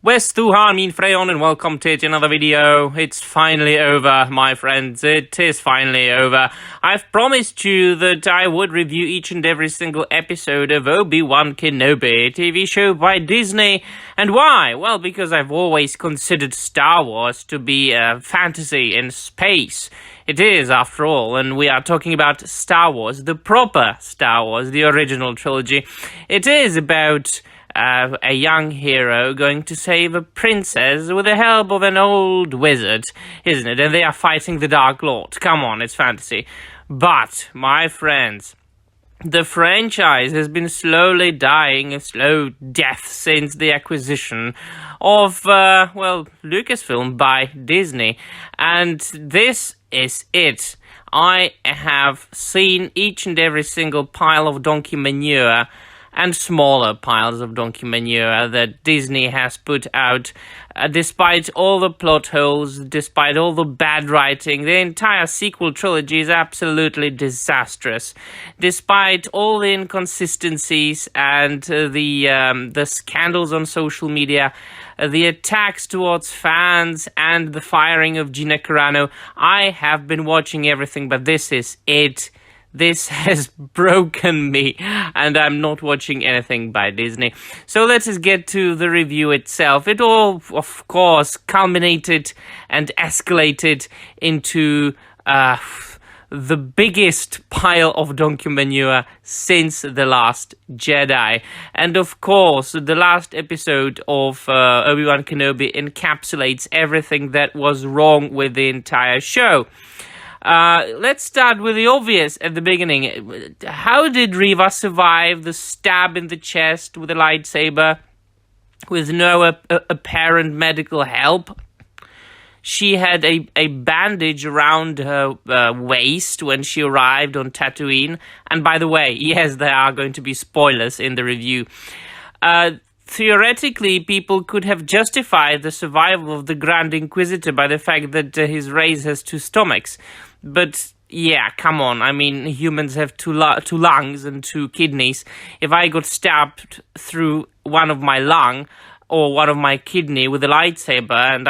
Wes Thuhan, Min Freyon, and welcome to another video. It's finally over, my friends. It is finally over. I've promised you that I would review each and every single episode of Obi-Wan Kenobi, a TV show by Disney. And why? Well, because I've always considered Star Wars to be a fantasy in space. It is, after all, and we are talking about Star Wars, the proper Star Wars, the original trilogy. It is about a young hero going to save a princess with the help of an old wizard, isn't it? And they are fighting the Dark Lord. Come on, it's fantasy. But, my friends, the franchise has been slowly dying a slow death since the acquisition of, Lucasfilm by Disney. And this is it. I have seen each and every single pile of donkey manure and smaller piles of donkey manure that Disney has put out. Despite all the plot holes, despite all the bad writing, the entire sequel trilogy is absolutely disastrous. Despite all the inconsistencies and the scandals on social media, the attacks towards fans and the firing of Gina Carano, I have been watching everything, but this is it. This has broken me, and I'm not watching anything by Disney. So let's just get to the review itself. It all, of course, culminated and escalated into the biggest pile of donkey manure since The Last Jedi. And of course, the last episode of Obi-Wan Kenobi encapsulates everything that was wrong with the entire show. Let's start with the obvious at the beginning. How did Reva survive the stab in the chest with a lightsaber with no apparent medical help? She had a bandage around her waist when she arrived on Tatooine. And by the way, yes, there are going to be spoilers in the review. Theoretically, people could have justified the survival of the Grand Inquisitor by the fact that his race has two stomachs. But, yeah, come on. I mean, humans have two lungs and two kidneys. If I got stabbed through one of my lung or one of my kidney with a lightsaber, and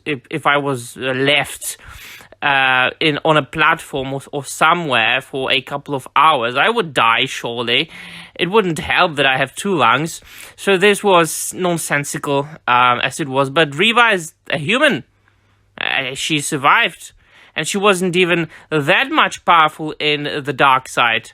if I was left on a platform or somewhere for a couple of hours, I would die, surely. It wouldn't help that I have two lungs. So this was nonsensical, as it was. But Reva is a human. She survived. And she wasn't even that much powerful in the dark side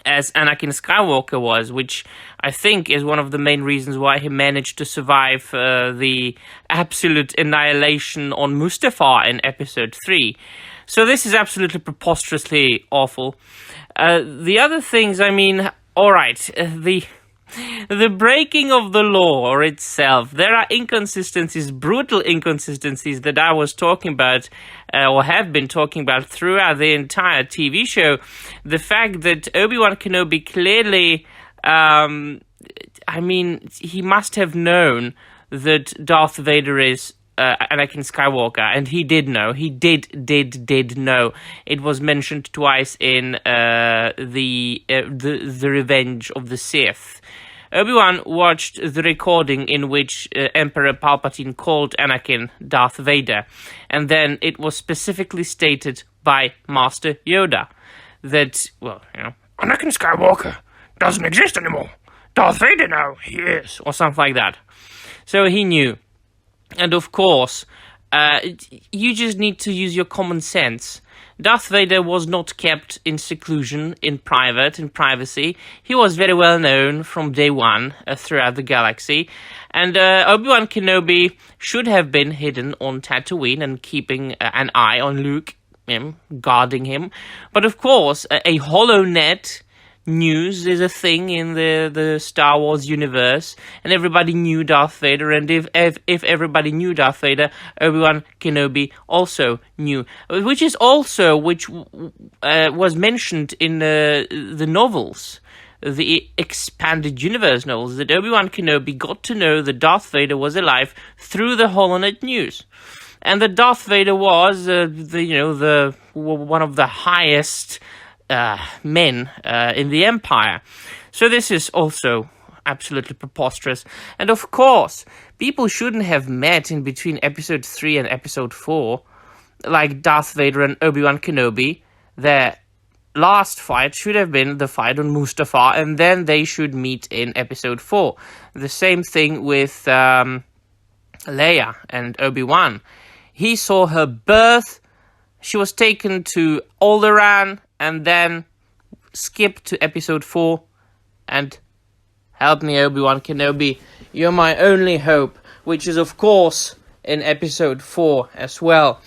as Anakin Skywalker was, which I think is one of the main reasons why he managed to survive the absolute annihilation on Mustafar in Episode 3. So this is absolutely preposterously awful. The other things, I mean, alright, the breaking of the law itself, there are inconsistencies, brutal inconsistencies that I was talking about, or have been talking about throughout the entire TV show. The fact that Obi-Wan Kenobi clearly, he must have known that Darth Vader is Anakin Skywalker, and he did know. He did know. It was mentioned twice in the Revenge of the Sith. Obi-Wan watched the recording in which Emperor Palpatine called Anakin Darth Vader, and then it was specifically stated by Master Yoda that, Anakin Skywalker doesn't exist anymore. Darth Vader now, he is, or something like that. So he knew. And of course, you just need to use your common sense. Darth Vader was not kept in seclusion, in privacy. He was very well known from day one throughout the galaxy. And Obi-Wan Kenobi should have been hidden on Tatooine and keeping an eye on Luke, guarding him. But of course, a HoloNet news is a thing in the Star Wars universe, and everybody knew Darth Vader, and if everybody knew Darth Vader, Obi-Wan Kenobi also knew, which was mentioned in the novels, the expanded universe novels, that Obi-Wan Kenobi got to know that Darth Vader was alive through the HoloNet news. And that Darth Vader was one of the highest men in the Empire. So this is also absolutely preposterous. And of course, people shouldn't have met in between episode 3 and episode 4, like Darth Vader and Obi-Wan Kenobi. Their last fight should have been the fight on Mustafar, and then they should meet in episode 4. The same thing with Leia and Obi-Wan. He saw her birth, she was taken to Alderaan, and then skipped to episode 4, and help me, Obi-Wan Kenobi, you're my only hope, which is, of course, in episode 4 as well.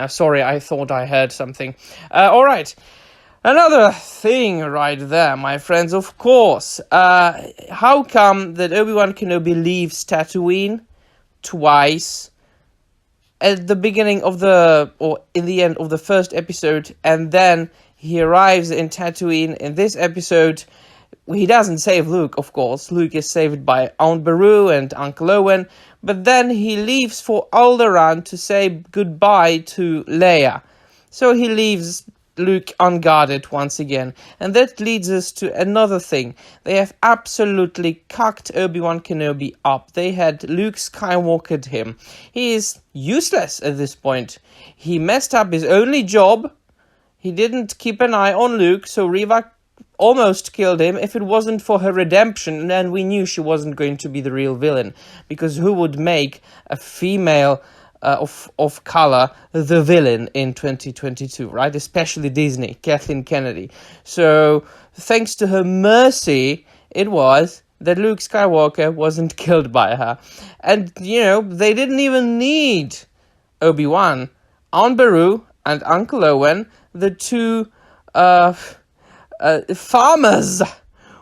Sorry, I thought I heard something. Alright, another thing right there, my friends, of course. How come that Obi-Wan Kenobi leaves Tatooine twice at the beginning of or in the end of the first episode, and then he arrives in Tatooine in this episode? He doesn't save Luke, of course. Luke is saved by Aunt Beru and Uncle Owen, but then he leaves for Alderaan to say goodbye to Leia. So he leaves Luke unguarded once again. And that leads us to another thing. They have absolutely cucked Obi-Wan Kenobi up. They had Luke Skywalkered him. He is useless at this point. He messed up his only job. He didn't keep an eye on Luke, so Reva almost killed him. If it wasn't for her redemption, then we knew she wasn't going to be the real villain. Because who would make a female of color the villain in 2022, right? Especially Disney, Kathleen Kennedy. So thanks to her mercy, it was that Luke Skywalker wasn't killed by her. And, they didn't even need Obi-Wan. Aunt Beru and Uncle Owen, the two farmers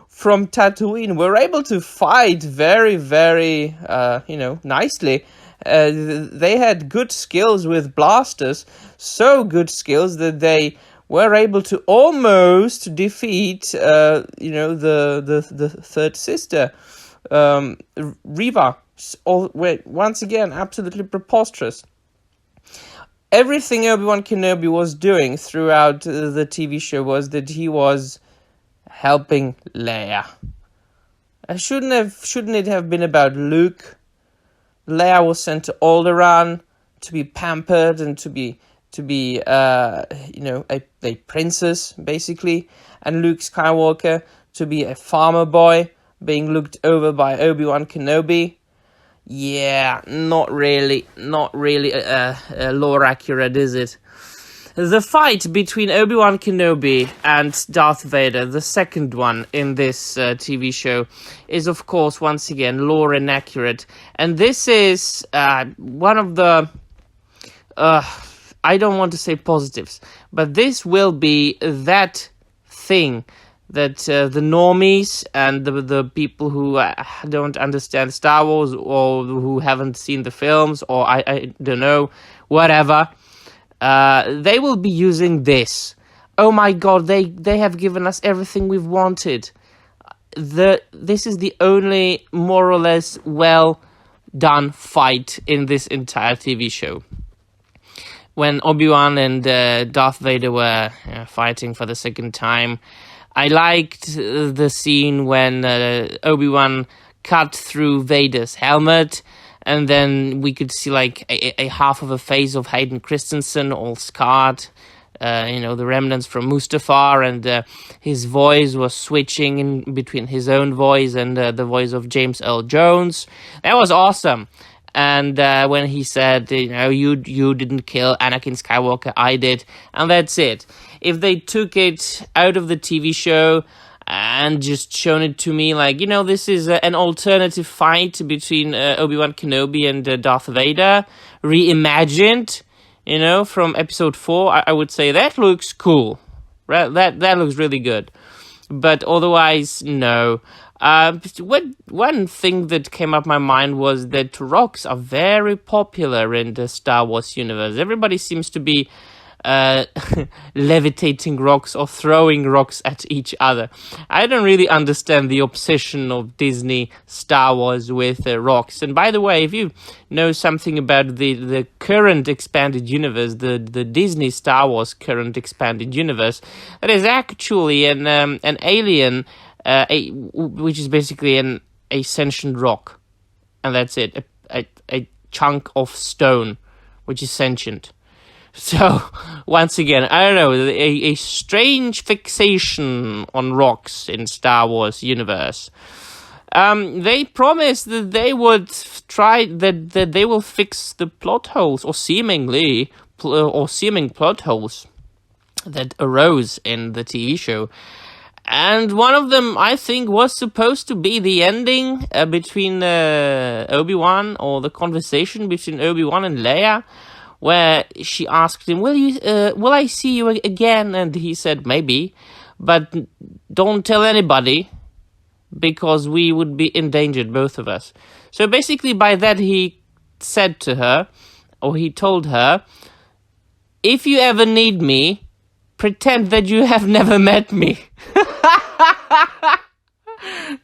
from Tatooine, were able to fight very, very, nicely. They had good skills with blasters, so good skills that they were able to almost defeat, the third sister, Reva. Once again, absolutely preposterous. Everything Obi-Wan Kenobi was doing throughout the TV show was that he was helping Leia. Shouldn't it have been about Luke? Leia was sent to Alderaan to be pampered and to be a princess, basically, and Luke Skywalker to be a farmer boy being looked over by Obi-Wan Kenobi. Yeah, not really lore accurate, is it? The fight between Obi-Wan Kenobi and Darth Vader, the second one in this TV show, is of course once again lore inaccurate. And this is one of the, I don't want to say positives, but this will be that thing that the normies and the people who don't understand Star Wars or who haven't seen the films or I don't know, whatever, they will be using this. Oh my god, they have given us everything we've wanted. This is the only more or less well done fight in this entire TV show. When Obi-Wan and Darth Vader were fighting for the second time, I liked the scene when Obi-Wan cut through Vader's helmet, and then we could see like a half of a face of Hayden Christensen, all scarred, the remnants from Mustafar, and his voice was switching in between his own voice and the voice of James Earl Jones. That was awesome. And when he said, you didn't kill Anakin Skywalker, I did, and that's it. If they took it out of the TV show and just shown it to me like, this is an alternative fight between Obi-Wan Kenobi and Darth Vader, reimagined, from episode 4, I would say that looks cool. Right? That looks really good. But otherwise, no. One thing that came up my mind was that rocks are very popular in the Star Wars universe. Everybody seems to be levitating rocks or throwing rocks at each other. I don't really understand the obsession of Disney Star Wars with rocks. And by the way, if you know something about the current expanded universe, the Disney Star Wars current expanded universe, that is actually an alien, which is basically a sentient rock, and that's it. a chunk of stone, which is sentient. So, once again, I don't know, a strange fixation on rocks in Star Wars universe. They promised that they would that they will fix the plot holes, or seeming plot holes that arose in the TV show. And one of them, I think, was supposed to be the ending between Obi-Wan, or the conversation between Obi-Wan and Leia, where she asked him, will I see you again? And he said, maybe, but don't tell anybody, because we would be endangered, both of us. So basically by that he said to her, or he told her, if you ever need me, pretend that you have never met me.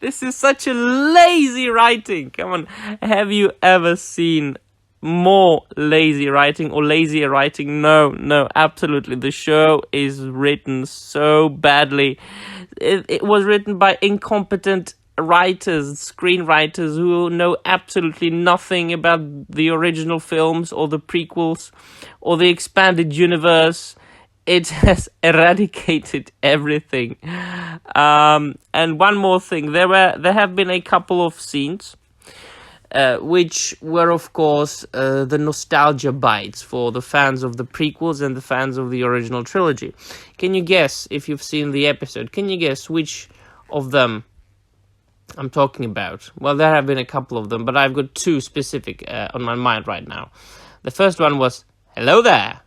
This is such a lazy writing. Come on, have you ever seen more lazy writing, or lazier writing? No, absolutely. The show is written so badly. It was written by incompetent writers, screenwriters who know absolutely nothing about the original films or the prequels or the expanded universe. It has eradicated everything. And one more thing, there have been a couple of scenes which were, of course, the nostalgia bites for the fans of the prequels and the fans of the original trilogy. Can you guess, if you've seen the episode, can you guess which of them I'm talking about? Well, there have been a couple of them, but I've got two specific on my mind right now. The first one was, hello there.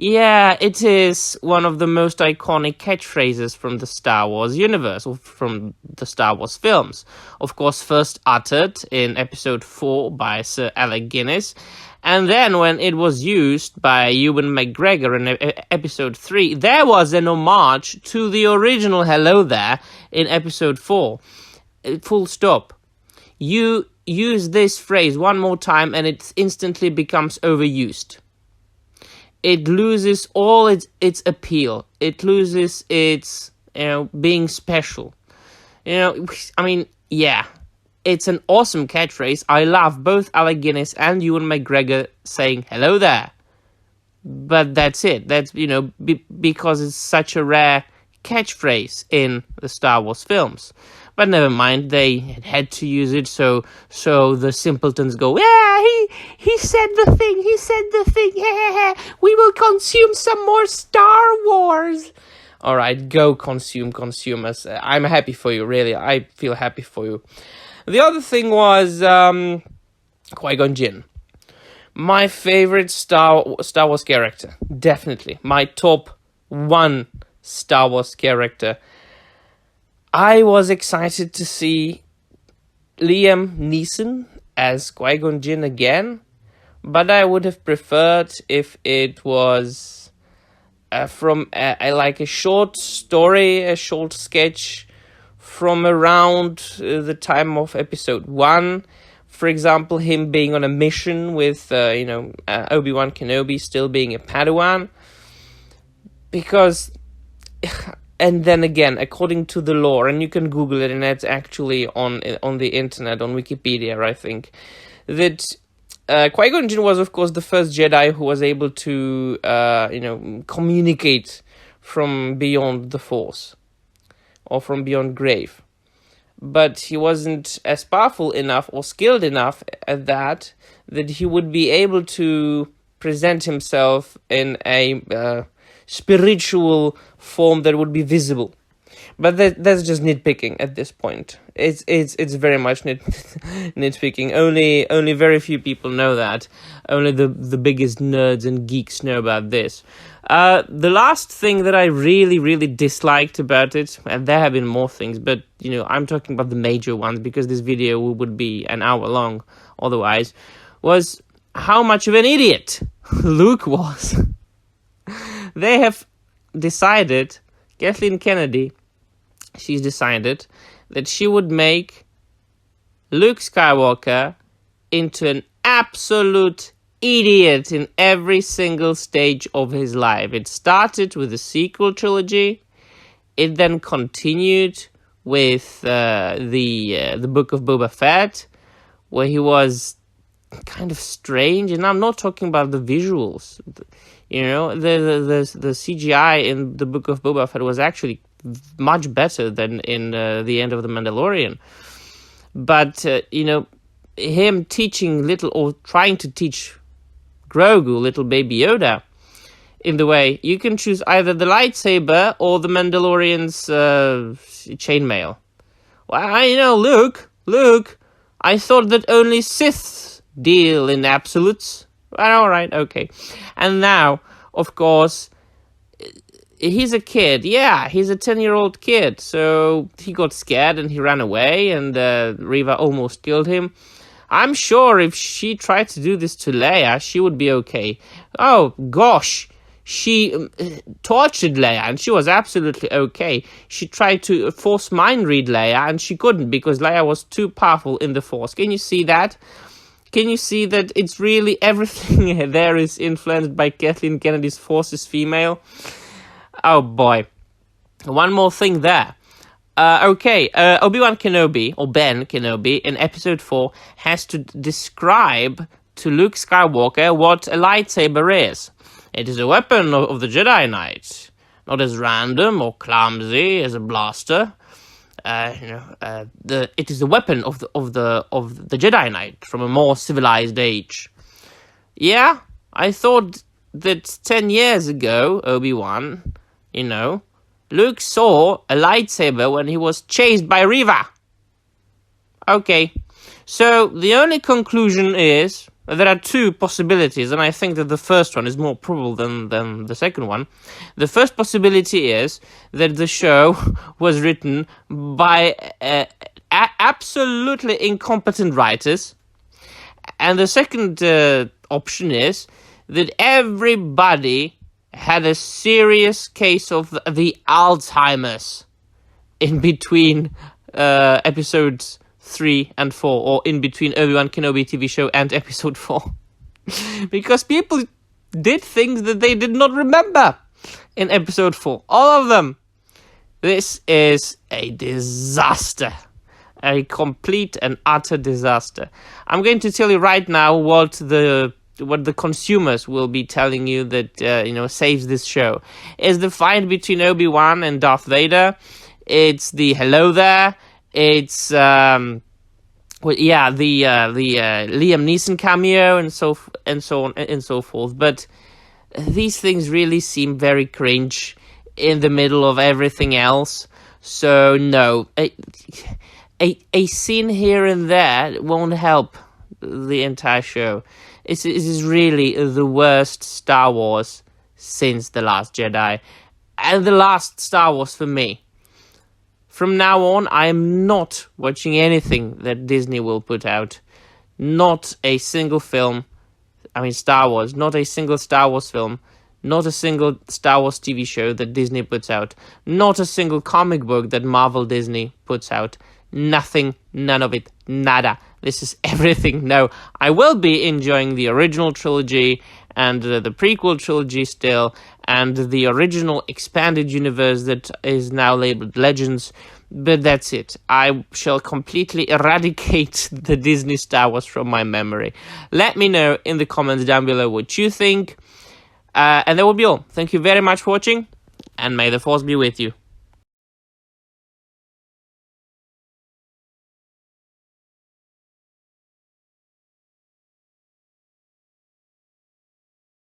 Yeah, it is one of the most iconic catchphrases from the Star Wars universe, or from the Star Wars films. Of course, first uttered in episode 4 by Sir Alec Guinness, and then when it was used by Ewan McGregor in episode 3, there was an homage to the original hello there in episode 4. Full stop. You use this phrase one more time and it instantly becomes overused. It loses all its appeal. It loses its, being special. I mean, yeah, it's an awesome catchphrase. I love both Alec Guinness and Ewan McGregor saying hello there. But that's it. That's, because it's such a rare catchphrase in the Star Wars films. But never mind, they had to use it, so the simpletons go, yeah, he said the thing, yeah, we will consume some more Star Wars. Alright, go consumers. I'm happy for you, really, I feel happy for you. The other thing was Qui-Gon Jinn. My favorite Star Wars character, definitely. My top 1 Star Wars character. I was excited to see Liam Neeson as Qui-Gon Jinn again, but I would have preferred if it was from a short story, a short sketch from around the time of episode 1. For example, him being on a mission with, Obi-Wan Kenobi still being a Padawan. Because... And then again, according to the lore, and you can Google it, and it's actually on the internet, on Wikipedia, I think, that Qui-Gon Jinn was, of course, the first Jedi who was able to, communicate from beyond the Force, or from beyond grave. But he wasn't as powerful enough or skilled enough at that he would be able to present himself in a spiritual form that would be visible. But that's just nitpicking at this point. It's very much nitpicking. Only very few people know that. Only the biggest nerds and geeks know about this. The last thing that I really, really disliked about it, and there have been more things, but I'm talking about the major ones because this video would be an hour long otherwise, was how much of an idiot Luke was. They have decided, Kathleen Kennedy, she's decided that she would make Luke Skywalker into an absolute idiot in every single stage of his life. It started with the sequel trilogy. It then continued with the Book of Boba Fett, where he was kind of strange, and I'm not talking about the visuals. You know, the CGI in the Book of Boba Fett was actually much better than in the end of The Mandalorian. But, you know, him teaching little, or trying to teach Grogu, little baby Yoda, in the way, you can choose either the lightsaber or the Mandalorian's chainmail. Well, you know, Luke, I thought that only Siths deal in absolutes. Well, alright, okay. And now, of course, he's a kid. Yeah, he's a 10-year-old kid. So he got scared and he ran away, and Reva almost killed him. I'm sure if she tried to do this to Leia, she would be okay. Oh, gosh. She tortured Leia, and she was absolutely okay. She tried to force mind-read Leia, and she couldn't, because Leia was too powerful in the Force. Can you see that? Can you see that it's really everything there is influenced by Kathleen Kennedy's Force is female? Oh, boy. One more thing there. Obi-Wan Kenobi, or Ben Kenobi, in Episode 4, has to describe to Luke Skywalker what a lightsaber is. It is a weapon of the Jedi Knight, not as random or clumsy as a blaster. It is a weapon of the Jedi Knight from a more civilized age. Yeah, I thought that 10 years ago, Obi-Wan, you know, Luke saw a lightsaber when he was chased by Reva. Okay, so the only conclusion is there are two possibilities, and I think that the first one is more probable than the second one. The first possibility is that the show was written by absolutely incompetent writers, and the second option is that everybody had a serious case of the Alzheimer's in between episodes 3 and 4, or in between Obi-Wan Kenobi TV show and episode 4. Because people did things that they did not remember in episode 4. All of them. This is a disaster. A complete and utter disaster. I'm going to tell you right now what the consumers will be telling you that, saves this show. Is the fight between Obi-Wan and Darth Vader. It's the hello there. It's, the Liam Neeson cameo and so on and so forth. But these things really seem very cringe in the middle of everything else. So no, a scene here and there won't help the entire show. It is really the worst Star Wars since The Last Jedi. And the last Star Wars for me. From now on, I am not watching anything that Disney will put out. Not a single film. Star Wars. Not a single Star Wars film. Not a single Star Wars TV show that Disney puts out. Not a single comic book that Marvel Disney puts out. Nothing, none of it, nada. This is everything. No, I will be enjoying the original trilogy and the prequel trilogy still, and the original expanded universe that is now labeled Legends, but that's it. I shall completely eradicate the Disney Star Wars from my memory. Let me know in the comments down below what you think, and that will be all. Thank you very much for watching, and may the Force be with you.